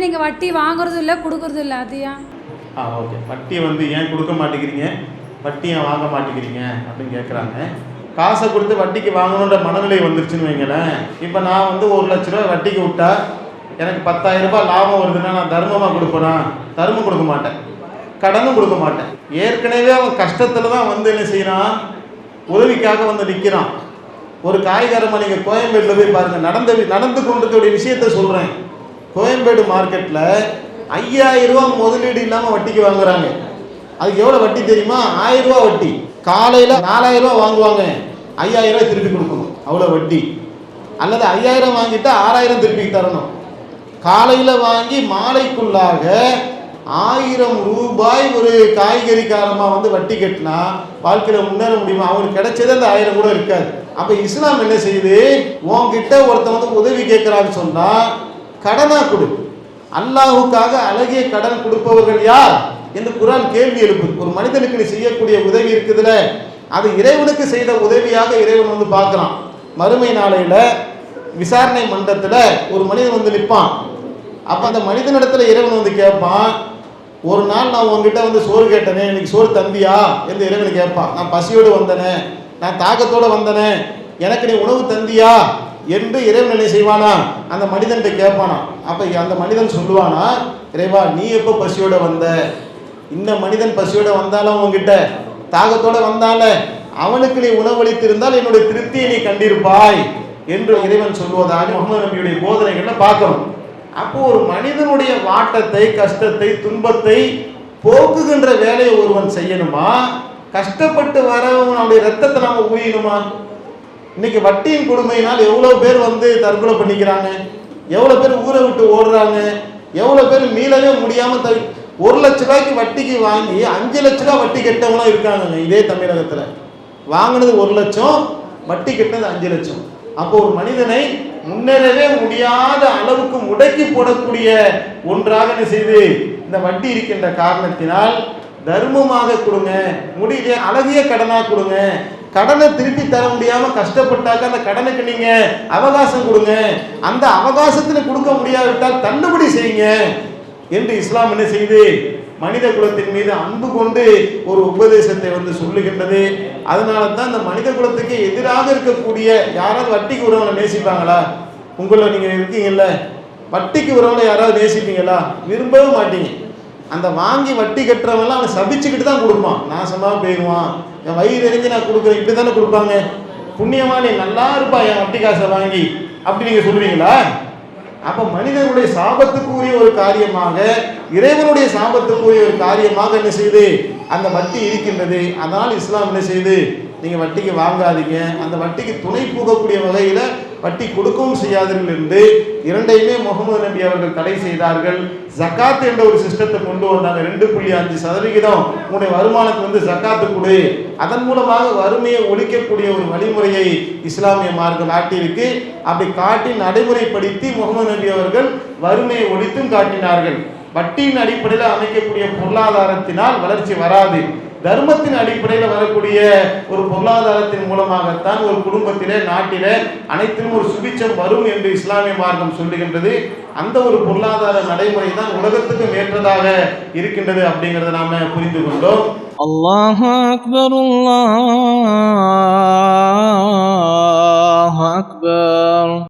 நீங்கள் வட்டி வாங்குறதும் இல்லை கொடுக்குறதும் இல்லை, அதுயா? ஓகே. வட்டி ஏன் கொடுக்க மாட்டேங்கிறீங்க, வட்டி ஏன் வாங்க மாட்டேங்கிறீங்க அப்படின்னு கேட்குறாங்க. காசை கொடுத்து வட்டிக்கு வாங்கணுன்ற மனநிலை வந்துருச்சுன்னு வைங்களேன். இப்போ நான் 1,00,000 ரூபா வட்டிக்கு விட்டா எனக்கு 10,000 ரூபாய் லாபம் வருதுன்னா நான் தர்மமாக கொடுப்பேனா? தர்மம் கொடுக்க மாட்டேன், கடனும் கொடுக்க மாட்டேன். ஏற்கனவே அவன் கஷ்டத்தில் தான் என்ன செய்யறான், உதவிக்காக நிற்கிறான். ஒரு காய்கறமாக நீங்கள் கோயம்பேட்டில் போய் பாருங்கள், நடந்து கொண்டிருக்கக்கூடிய விஷயத்த சொல்கிறேன். கோயம்பேடு மார்க்கெட்டில் 5,000 ரூபா முதலீடு இல்லாமல் வட்டிக்கு வாங்குறாங்க. அதுக்கு எவ்வளோ வட்டி தெரியுமா? 1,000 ரூபா வட்டி. காலையில் 4,000 ரூபா வாங்குவாங்க, 5,000 ரூபாய் திருப்பி கொடுக்கணும், அவ்வளோ வட்டி. அல்லது 5,000 வாங்கிட்டா 6,000 திருப்பி தரணும். காலையில் வாங்கி மாலைக்குள்ளாக 1,000 ரூபாய் ஒரு காய்கறிக்காரமாக வட்டி கட்டினா வாழ்க்கையில் முன்னேற முடியுமா? அவங்களுக்கு கிடைச்சது அந்த 1,000 கூட இருக்காது. அப்போ இஸ்லாம் என்ன செய்யுது, உன்கிட்ட ஒருத்தன் உதவி கேட்குறான்னு சொன்னால் கடனா கொடு. அல்லாஹுக்காக அழகிய கடன் கொடுப்பவர்கள் யார் என்று குர்ஆன் கேள்வி எழுப்பு. ஒரு மனிதனுக்கு நீ செய்யக்கூடிய உதவி இருக்குதுல, அது இறைவனுக்கு செய்த உதவியாக இறைவன் பார்க்கலாம். மறுமை நாளையில் விசாரணை மன்றத்தில் ஒரு மனிதன் நிற்பான். அப்போ அந்த மனிதனிடத்துல இறைவன் கேட்பான், ஒரு நாள் நான் உங்ககிட்ட சோறு கேட்டனே, இன்னைக்கு சோறு தந்தியா என்று இறைவன் கேட்பான். நான் பசியோடு வந்தனே, நான் தாகத்தோடு வந்தனே, எனக்கு நீ உணவு தந்தியா என்று இறைவன் என்ன செய்வானா, அந்த மனிதன்கிட்ட கேட்பானா. அப்போ அந்த மனிதன் சொல்லுவானா, இறைவா நீ எப்போ பசியோடு வந்த? இந்த மனிதன் பசியோடு வந்தாலும் உங்ககிட்ட தாகத்தோடு வந்தால அவனுக்கு நீ உணவளித்திருந்தால் என்னுடைய திருப்தியை நீ கண்டிருப்பாய் என்று இறைவன் சொல்வதாக முஹம்மது நபியுடைய போதனைகளில் பார்க்கணும். அப்போ ஒரு மனிதனுடைய வாட்டத்தை, கஷ்டத்தை, துன்பத்தை போக்குகின்ற வேலையை ஒருவன் செய்யணுமா? கஷ்டப்பட்டு வரவனுடைய ரத்தத்தை நம்ம ஊயணுமா? இன்னைக்கு வட்டியின் கொடுமையினால் எவ்வளோ பேர் தற்கொலை பண்ணிக்கிறாங்க, எவ்வளோ பேர் ஊரை விட்டு ஓடுறாங்க, எவ்வளோ பேர் மீளவே முடியாமல் 1,00,000 ரூபாய்க்கு வட்டிக்கு வாங்கி 5 லட்ச ரூபா வட்டி கெட்டவங்களாம் இருக்காங்க. இதே தமிழகத்தில் வாங்கினது 1,00,000, வட்டி கெட்டது 5 லட்சம். அப்போ ஒரு மனிதனை முன்னேறவே முடியாத அளவுக்கு முடக்கி போடக்கூடிய ஒன்றாக என்ன செய்து இந்த வட்டி இருக்கின்ற காரணத்தினால் தர்மமாக கொடுங்க, முடியல அழகிய கடனாக கொடுங்க. கடனை திருப்பி தர முடியாம கஷ்டப்பட்டாக்க அந்த கடனுக்கு நீங்க அவகாசம் கொடுங்க. அந்த அவகாசத்தில் கொடுக்க முடியாவிட்டால் தள்ளுபடி செய்யுங்க என்று இஸ்லாம் என்ன செய்து மனித குலத்தின் மீது அன்பு கொண்டு ஒரு உபதேசத்தை சொல்லுகின்றது. அதனால தான் இந்த மனித குலத்துக்கு எதிராக இருக்கக்கூடிய யாராவது வட்டிக்கு உறவனை நேசிப்பாங்களா? உங்களை நீங்க இருக்கீங்கல்ல, வட்டிக்கு உறவனை யாராவது நேசிப்பீங்களா? விரும்பவே மாட்டீங்க. அந்த வாங்கி வட்டி கட்டுறவங்களாம் அவன் சபிச்சுக்கிட்டு தான் கொடுப்பான், நாசமாக போயிடுவான், என் வயிறு எரிஞ்சு நான் கொடுக்குறேன், இப்படி தானே கொடுப்பாங்க. புண்ணியமா நீ நல்லா இருப்பா என் வட்டி காசை வாங்கி அப்படி நீங்க சொல்லுவீங்களா? அப்ப மனிதனுடைய சாபத்துக்குரிய ஒரு காரியமாக, இறைவனுடைய சாபத்துக்குரிய ஒரு காரியமாக என்ன செய்து அந்த வட்டி இருக்கின்றது. அதனால் இஸ்லாம் என்ன செய்து, நீங்க வட்டிக்கு வாங்காதீங்க, அந்த வட்டிக்கு துணை போகக்கூடிய வகையில வட்டி கொடுக்கவும் செய்யாதீர்கள் என்று இரண்டையுமே முகமது நபி அவர்கள் தடை செய்தார்கள். ஜக்காத் என்ற ஒரு சிஸ்டத்தை கொண்டு வந்தாங்க. 2.5% உங்களுடைய வருமானத்துக்கு ஜக்காத்து கொடு, அதன் மூலமாக வறுமையை ஒழிக்கக்கூடிய ஒரு வழிமுறையை இஸ்லாமிய மார்க்கம் காட்டியிருக்கு. அப்படி காட்டி நடைமுறைப்படுத்தி முகமது நபி அவர்கள் வறுமையை ஒழித்தும் காட்டினார்கள். வட்டியின் அடிப்படையில் அமைக்கக்கூடிய பொருளாதாரத்தினால் வளர்ச்சி வராது. தர்மத்தின் அடிப்படையில் வரக்கூடிய ஒரு பொருளாதாரத்தின் மூலமாகத்தான் ஒரு குடும்பத்திலே, நாட்டிலே அனைத்திலும் ஒரு சுபிச்சம் வரும் என்று இஸ்லாமிய மார்க்கம் சொல்லுகின்றது. அந்த ஒரு பொருளாதார நடைமுறை தான் உலகத்துக்கும் ஏற்றதாக இருக்கின்றது அப்படிங்கிறத நாம புரிந்து கொண்டோம். அல்லாஹு அக்பர், அல்லாஹு அக்பர்.